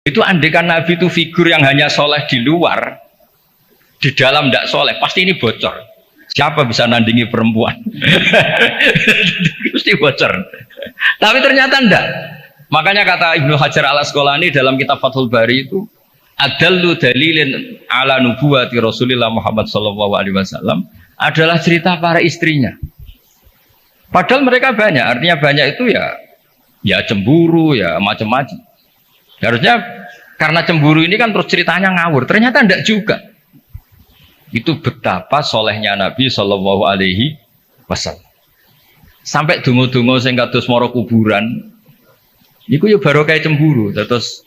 Itu andekan Nabi itu figur yang hanya soleh di luar, di dalam tidak soleh, pasti ini bocor. Siapa bisa nandingi perempuan? Pasti bocor. Tapi ternyata enggak. Makanya kata Ibnu Hajar al Asqalani dalam kitab Fathul Bari itu, adallu dalilin ala nubuwati Rasulillah Muhammad sallallahu alaihi wasallam adalah cerita para istrinya. Padahal mereka banyak, artinya banyak itu ya cemburu, ya macam-macam. Harusnya karena cemburu ini kan terus ceritanya ngawur. Ternyata enggak juga. Itu betapa solehnya Nabi sallallahu alaihi wasallam. Sampai dungo-dungo sing kados mara kuburan niku ya barokah cemburu. Terus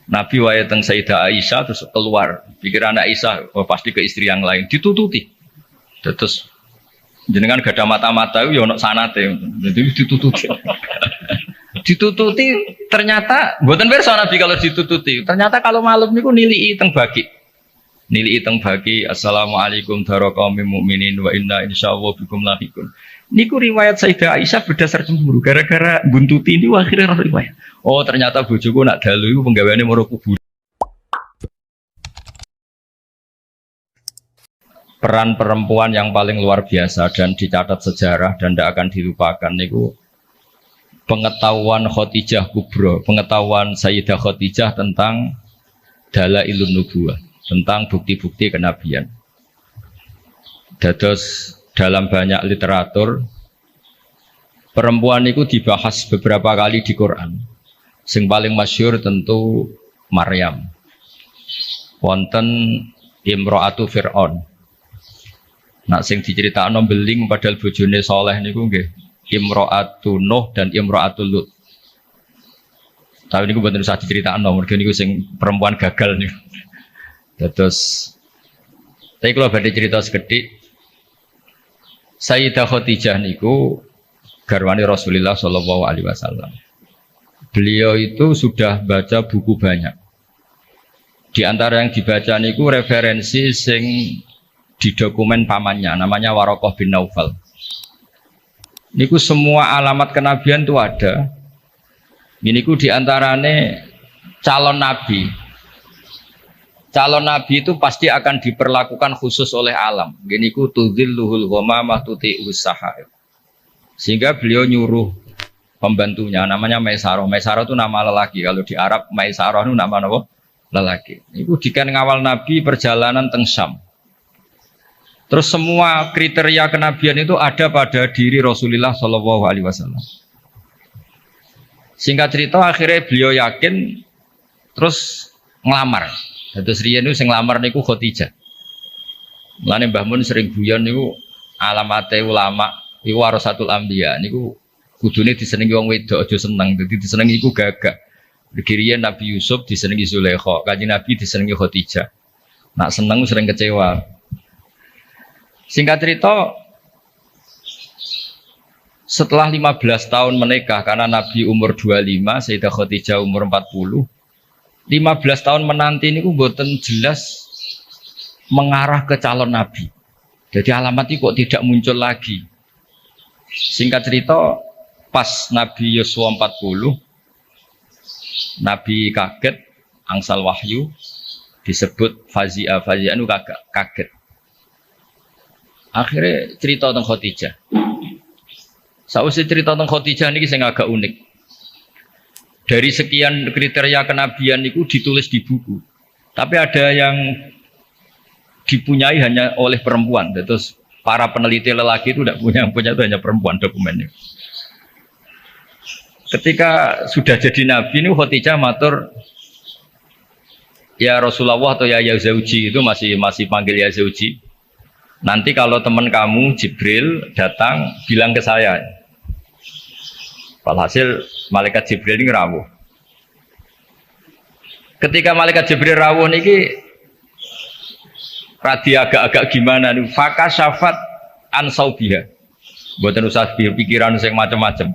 Nabi wae teng Sayyidah Aisyah terus keluar. Pikiran Aisyah pasti ke istri yang lain ditututi. Terus jenengan gak ada mata-mata ya ono sanate. Jadi ditututi. Ditututi ternyata mboten pirsa Nabi kalau ditututi. Ternyata kalau malam niku nilii teng baki. Nilii teng bagi assalamualaikum daraqaumil mukminin wa inna insyaallah bikum lahiqun. Niku riwayat Sayyidah Aisyah berdasar cemburu gara-gara buntuti ini akhirnya riwayat. Oh ternyata bojoku nak dalu iku penggaweane moro kubur. Peran perempuan yang paling luar biasa dan dicatat sejarah dan tidak akan dilupakan niku pengetahuan Khadijah Kubra, pengetahuan Sayyidah Khadijah tentang dalailun nubuwah, tentang bukti-bukti kenabian. Dados dalam banyak literatur perempuan itu dibahas beberapa kali di Quran. Sing paling masyhur tentu Maryam. Wonten Imro'atu Fir'aun. Nak sing diceritakno beling padahal bojone soleh niku nggih Imro'atu Nuh dan Imro'atu Lut. Tapi niku mboten usah diceritakno, mergo niku sing perempuan gagal niku. Terus, tapi kalau badhe cerita sekedhik, Sayyidah Khadijah niku garwane Rasulullah Shallallahu Alaihi Wasallam. Beliau itu sudah baca buku banyak. Di antara yang dibaca niku referensi sing di dokumen pamannya, namanya Warokoh bin Naufal. Niku semua alamat kenabian itu ada. Ini ku di antarane calon nabi. Calon nabi itu pasti akan diperlakukan khusus oleh alam. Gini ku tudzilluhul ghamamah tuti'us sahaib. Sehingga beliau nyuruh pembantunya namanya Maisarah. Maisarah itu nama lelaki. Kalau di Arab Maisarah itu nama apa? Lelaki. Itu dikan ngawal nabi perjalanan teng Syam. Terus semua kriteria kenabian itu ada pada diri Rasulullah Shallallahu Alaihi Wasallam. Singkat cerita akhirnya beliau yakin terus ngelamar. Terus riyen niku sing nglamar niku Khadijah. Mulane Mbah Mun sering guyon niku alamate ulama iku warasatul anbiya niku kudune disenengi wong wedok aja seneng. Dadi disenengi iku gagah. Riyen Nabi Yusuf disenengi Zulaikha, Kanjeng Nabi disenengi Khadijah. Nak seneng sering kecewa. Singkat cerita setelah 15 tahun menikah karena Nabi umur 25, Sayyidah Khadijah umur 40. 15 tahun menanti ini mboten jelas mengarah ke calon nabi. Jadi alamat itu kok tidak muncul lagi. Singkat cerita, pas Nabi Yosua 40, Nabi kaget, angsal wahyu, disebut Fazia itu kaget. Akhirnya cerita tentang Khadijah. Sausé cerita tentang Khadijah ini saya agak unik. Dari sekian kriteria kenabian itu ditulis di buku. Tapi ada yang dipunyai hanya oleh perempuan. Terus para peneliti lelaki itu tidak punya itu hanya perempuan dokumennya. Ketika sudah jadi nabi ini Khadijah matur ya Rasulullah atau ya Zauji itu masih panggil ya Zauji. Nanti kalau teman kamu Jibril datang bilang ke saya. Walhasil malaikat Jibril ini rawuh. Ketika malaikat Jibril rawuh niki radi agak-agak gimana nih? Faka syafat ansaubiha. Mboten usah pikiran sing macam-macam.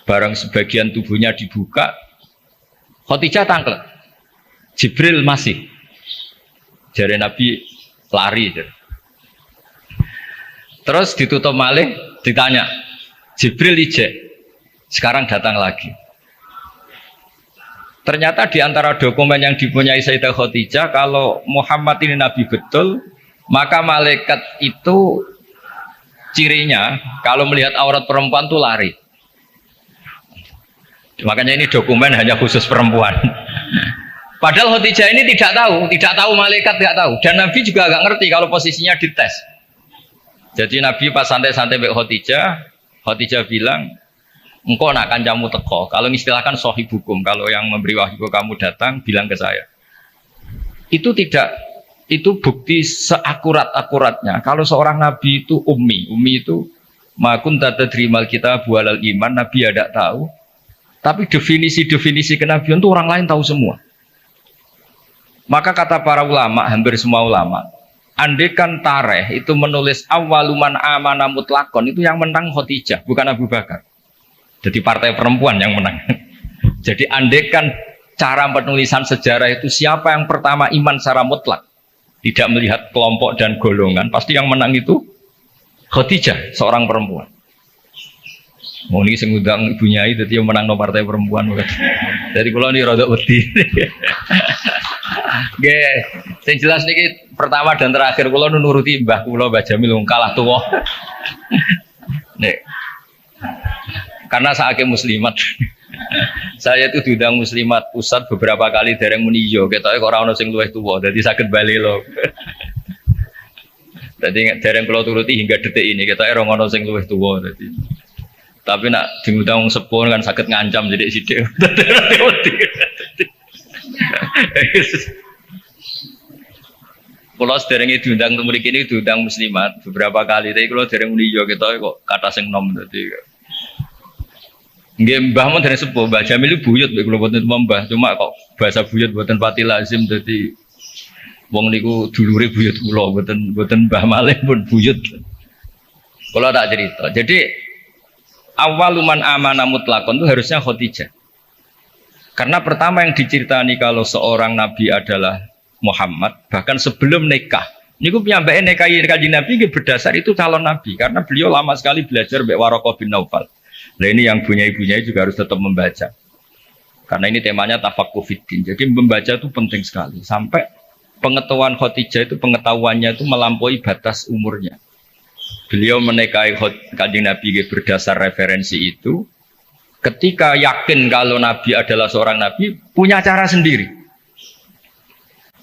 Barang sebagian tubuhnya dibuka, Khadijah tangkel. Jibril masih. Jare Nabi lari. Terus ditutup malih, ditanya. Jibril ijek, sekarang datang lagi. Ternyata di antara dokumen yang dipunyai Sayyidah Khadijah, kalau Muhammad ini nabi betul, maka malaikat itu cirinya kalau melihat aurat perempuan tuh lari. Makanya ini dokumen hanya khusus perempuan. Padahal Khadijah ini tidak tahu malaikat tidak tahu, dan Nabi juga agak ngerti kalau posisinya dites. Jadi Nabi pas santai-santai mbek Khadijah bilang, engkau nak kancamu teko. Kalau istilahkan sohibukum, kalau yang memberi wahyu kamu datang, bilang ke saya. Itu bukti seakurat-akuratnya. Kalau seorang Nabi itu ummi itu makun tata terimal kita bualal iman, Nabi tidak tahu. Tapi definisi kenabian itu orang lain tahu semua. Maka kata para ulama, hampir semua ulama, andekan Tareh itu menulis awaluman amana mutlakon, itu yang menang Khadijah, bukan Abu Bakar. Jadi partai perempuan yang menang. Jadi andekan cara penulisan sejarah itu siapa yang pertama iman secara mutlak, tidak melihat kelompok dan golongan, pasti yang menang itu Khadijah, seorang perempuan. Mau ini sengudang ibunya itu dia menang no partai perempuan. Dari kalau ini rada wedi. Oke, yang jelas nih pertama dan terakhir kalau nuruti Mbah Jamil kalah tuwa. Nih, karena saya muslimat. Saya itu diundang muslimat pusat beberapa kali dereng meniyo. Kita orang orang sing luwih tuwa, jadi sakit bali loh. Jadi dereng kalau turuti hingga detik ini kita orang orang sing luwih tuwa. Tapi nak diundang sepon kan sakit ngancam jadi sidik. Kalau sederenge diundang temui kini diundang muslimat beberapa kali, tapi kalau dereng meniyo kita kok kata sing nom tadi. Nggih mbah mun dereng sepuh, Mbah Jamil buyut mek kula boten mbah, cuma kok bahasa buyut boten pati lazim dadi wong niku dulure buyut kula boten mbah malih pun buyut. Kula tak cerita. Jadi awaluman amana mutlakon itu harusnya Khadijah. Karena pertama yang diceritani kalau seorang nabi adalah Muhammad, bahkan sebelum nikah. Niku piyambake nikahi Kanjeng Nabi berdasar itu calon nabi, karena beliau lama sekali belajar mbek Waraqah bin Naufal. Nah ini yang bunyai-bunyai juga harus tetap membaca. Karena ini temanya tafaqquh fiddin. Jadi membaca itu penting sekali. Sampai pengetahuan Khadijah itu pengetahuannya itu melampaui batas umurnya. Beliau menikahi Kanjeng Nabi berdasar referensi itu. Ketika yakin kalau Nabi adalah seorang Nabi, punya cara sendiri.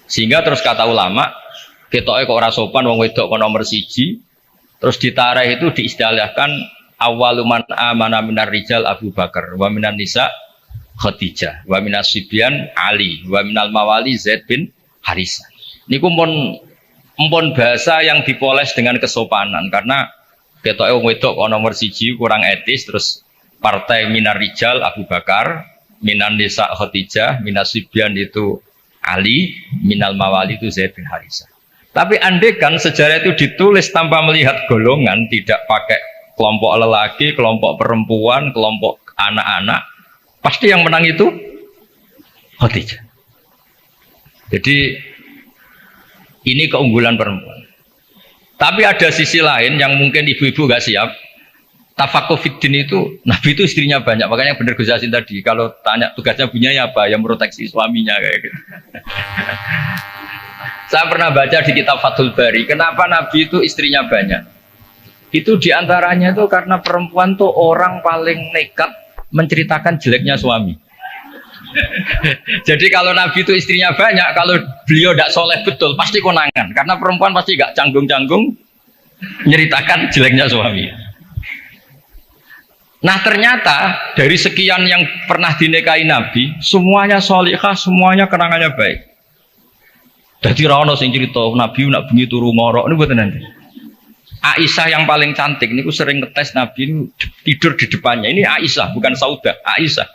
Sehingga terus kata ulama, ketoknya kok ora sopan, wong wedok kok nomor siji. Terus ditareh itu diistilahkan awaluman amana minar rijal Abu Bakar, wa minan nisa Khadijah, wa minas sibyan Ali, wa minal mawali Zaid bin Harisah. Niku empon bahasa yang dipoles dengan kesopanan, karena ketoknya wong wedok kok nomor siji kurang etis. Terus partai minar rijal Abu Bakar, minan nisa Khadijah, minas sibyan itu Ali, minal mawali itu Zaid bin Harisah. Tapi andekan sejarah itu ditulis tanpa melihat golongan, tidak pakai kelompok lelaki, kelompok perempuan, kelompok anak-anak, pasti yang menang itu Khadijah. Jadi ini keunggulan perempuan. Tapi ada sisi lain yang mungkin ibu-ibu gak siap. Tafaqquh fiddin itu, Nabi itu istrinya banyak. Makanya benar Gus Yasin tadi, kalau tanya tugasnya punya apa, yang proteksi suaminya kayak gitu. Saya pernah baca di kitab Fathul Bari, kenapa Nabi itu istrinya banyak. Itu diantaranya itu karena perempuan tuh orang paling nekat menceritakan jeleknya suami. Jadi kalau Nabi itu istrinya banyak, kalau beliau tidak soleh betul, pasti konangan. Karena perempuan pasti gak canggung-canggung menceritakan jeleknya suami. Nah ternyata dari sekian yang pernah dinikahi Nabi, semuanya solihah, semuanya kenangannya baik. Jadi rano sing cerita Nabi nak bengi turu ngorok ini buatan nanti. Aisyah yang paling cantik ini sering ngetes Nabi ini tidur di depannya. Ini Aisyah bukan Saudah, Aisyah.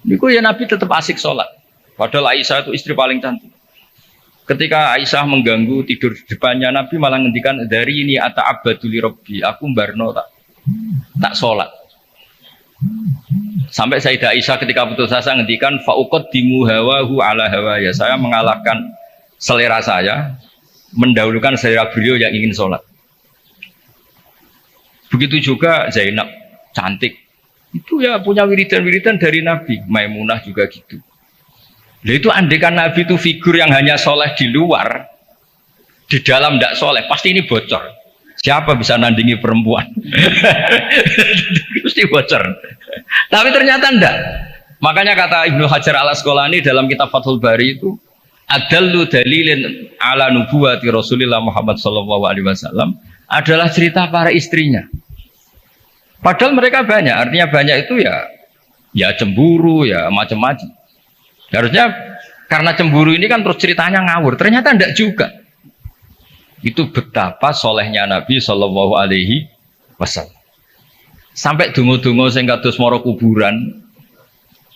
Ini ya Nabi tetap asik sholat. Padahal Aisyah itu istri paling cantik. Ketika Aisyah mengganggu tidur di depannya, Nabi malah ngendikan dari ini ata'abbadu li rabbi, aku mbarno tak sholat. Sampai Sayyidah Aisyah ketika putus asa ngendikan fa'uqaddimu hawahu ala hawaya, saya mengalahkan selera saya, mendahulukan selera beliau yang ingin sholat. Begitu juga Zainab, cantik. Itu ya punya wiridan-wiridan dari Nabi. Maimunah juga gitu. Lah itu andekan Nabi itu figur yang hanya soleh di luar, di dalam tidak soleh, pasti ini bocor. Siapa bisa nandingi perempuan? Pasti bocor. Tapi ternyata enggak. Makanya kata Ibnu Hajar al Asqalani dalam kitab Fathul Bari itu, adallu dalilin ala nubuwati Rasulillah Muhammad sallallahu alaihi wasallam adalah cerita para istrinya. Padahal mereka banyak, artinya banyak itu ya cemburu, ya macam-macam. Harusnya karena cemburu ini kan terus ceritanya ngawur. Ternyata enggak juga. Itu betapa solehnya Nabi sallallahu alaihi wasallam. Sampai dungo-dungo sing kados mara kuburan.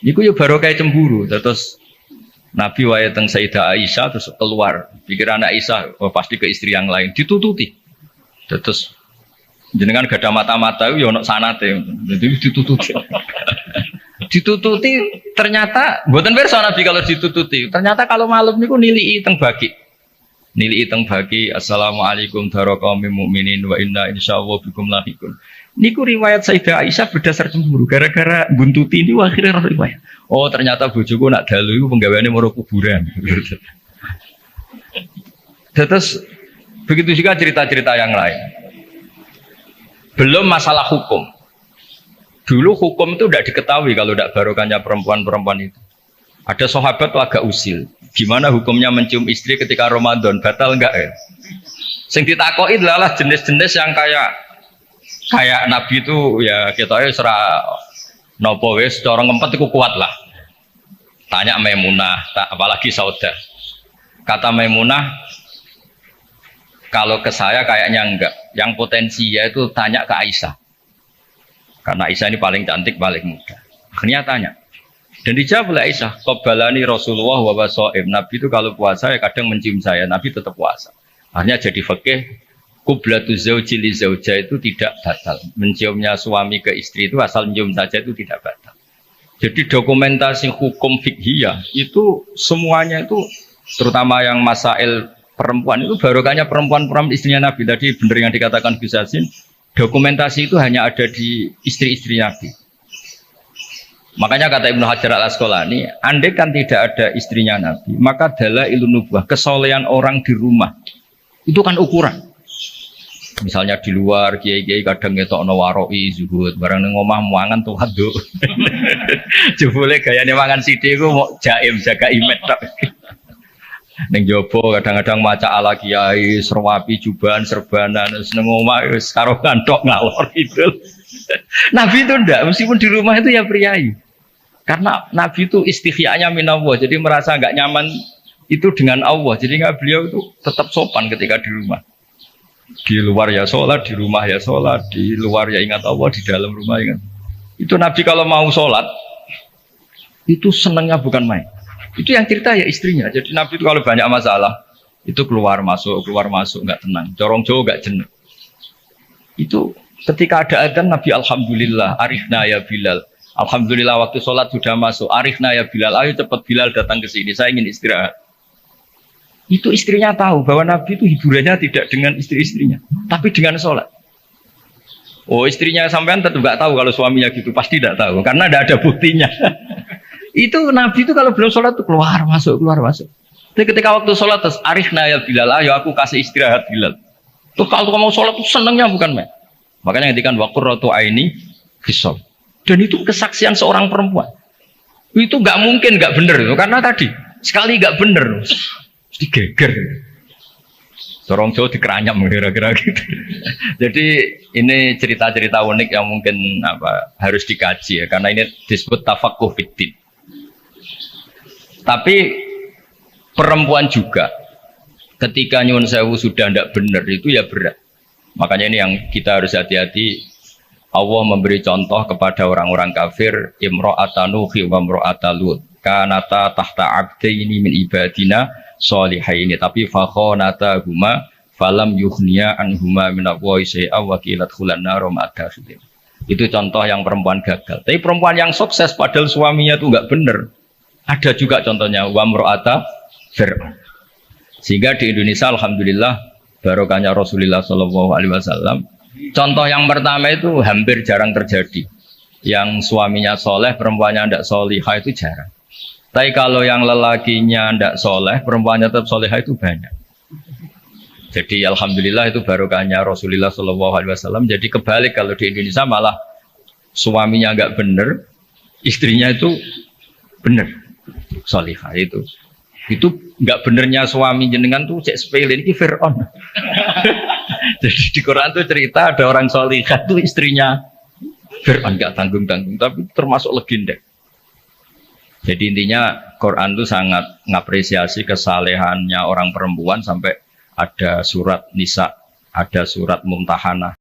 Iku ya barokah cemburu. Terus Nabi wae teng Sayyidah Aisyah terus keluar. Pikir anak Aisyah pasti ke istri yang lain, ditututi. Terus jenengan gak ada mata-mata ya ono sanate. Jadi ditututi. Ditututi ternyata mboten pirsa Nabi kalau ditututi. Ternyata kalau malam niku nilii teng bagi. Nilii teng bagi assalamualaikum warahmatullahi mukminin wa inna insyaallah bikum lahiqun. Niku riwayat Sayyidah Aisyah berdasar cemburu gara-gara buntuti ini akhirnya riwayat. Oh ternyata bojoku nak dalu iku penggaweane moro kuburan. Terus begitu juga cerita-cerita yang lain. Belum masalah hukum. Dulu hukum itu tidak diketahui kalau tidak barokahnya perempuan-perempuan itu. Ada sahabat tuh agak usil. Gimana hukumnya mencium istri ketika Ramadan? Batal enggak ya? Sing ditakoki adalah jenis-jenis yang kayak Nabi itu ya kita serah nopo wis cara ngempet itu kuat lah. Tanya Maimunah, apalagi Saudah. Kata Maimunah, kalau ke saya kayaknya enggak. Yang potensi yaitu tanya ke Aisyah. Karena Aisyah ini paling cantik, paling muda. Akhirnya tanya. Dan dijawab oleh Aisyah, qabalani Rasulullah wa wasaib. Nabi itu kalau puasa ya kadang mencium saya, Nabi tetap puasa. Akhirnya jadi fikih Qublatu zauji li zauja itu tidak batal. Menciumnya suami ke istri itu asal mencium saja itu tidak batal. Jadi dokumentasi hukum fikhiyah itu semuanya itu terutama yang masail perempuan itu barokahnya perempuan-perempuan istrinya Nabi. Tadi benar yang dikatakan Gus Yassin, dokumentasi itu hanya ada di istri-istri Nabi. Makanya kata Ibnu Hajar al Asqalani, andai kan tidak ada istrinya Nabi, maka dalailun nubuwah, kesolehan orang di rumah itu kan ukuran. Misalnya di luar kiai-kiai kadang ngetokno waroi zuhud, barang nang omah muangan tuh haduk. Jebule gayane mangan sithik iku mau jaim jaga imet tok. Ning jopo kadang-kadang maca ala kiai, serwapi jubahan serbanan, seneng omah wis karo kantok ngalor itu. Nabi itu ndak, meskipun di rumah itu ya priayi. Karena Nabi itu istighya'nya minallah, jadi merasa enggak nyaman itu dengan Allah. Jadi enggak beliau itu tetap sopan ketika di rumah. Di luar ya sholat, di rumah ya sholat, di luar ya ingat Allah, di dalam rumah ingat. Itu Nabi kalau mau sholat, itu senangnya bukan main. Itu yang cerita ya istrinya. Jadi Nabi itu kalau banyak masalah, itu keluar masuk, nggak tenang. Corong Jawa nggak jenuh. Itu ketika ada adzan Nabi alhamdulillah, arifna ya Bilal. Alhamdulillah waktu sholat sudah masuk, arifna ya Bilal. Ayo cepat Bilal datang ke sini, saya ingin istirahat. Itu istrinya tahu bahwa Nabi itu hiburannya tidak dengan istri-istrinya, tapi dengan sholat. Oh istrinya sampean tetap nggak tahu kalau suaminya gitu, pasti tidak tahu karena tidak ada buktinya. Itu Nabi itu kalau belum sholat tuh keluar masuk. Tapi ketika waktu sholat terus arifna ya Bilal, ayo aku kasih istirahat Bilal. Tuh kalau mau sholat tuh senangnya bukan main. Makanya ketika waqurratu aini fisol. Dan itu kesaksian seorang perempuan. Itu nggak mungkin nggak benar itu karena tadi sekali nggak benar. Digeger, corong Jawa dikeranyam kira-kira gitu. Jadi ini cerita-cerita unik yang mungkin harus dikaji ya, karena ini disebut tafaqquh fiddin. Tapi perempuan juga ketika nyuwun sewu sudah tidak benar itu ya berat. Makanya ini yang kita harus hati-hati. Allah memberi contoh kepada orang-orang kafir, imra'ata Nuhi wa imra'ata Lut kanata tahta abdaini min ibadina sholihaini, tapi fakhonata huma falam yughniya anhuma minallahi syai'a wa qilat khulan nar ma'adakhilin. Itu contoh yang perempuan gagal. Tapi perempuan yang sukses padahal suaminya itu enggak benar. Ada juga contohnya wa imra'ata Fir'aun. Sehingga di Indonesia alhamdulillah barokahnya Rasulullah sallallahu alaihi wasallam. Contoh yang pertama itu hampir jarang terjadi. Yang suaminya soleh, perempuannya tidak solihah itu jarang. Tapi kalau yang lelakinya tidak soleh, perempuannya tetap soleha itu banyak. Jadi alhamdulillah itu barokahnya Rasulullah SAW. Jadi kebalik kalau di Indonesia malah suaminya nggak bener, istrinya itu bener, solihah itu. Itu nggak benernya suami jenengan tuh cek sepele ini Fir'aun. Jadi di Quran tuh cerita ada orang solihah tuh istrinya Fir'aun, nggak tanggung-tanggung, tapi termasuk legenda. Jadi intinya Quran itu sangat ngapresiasi kesalehannya orang perempuan sampai ada surat Nisa, ada surat Mumtahanah.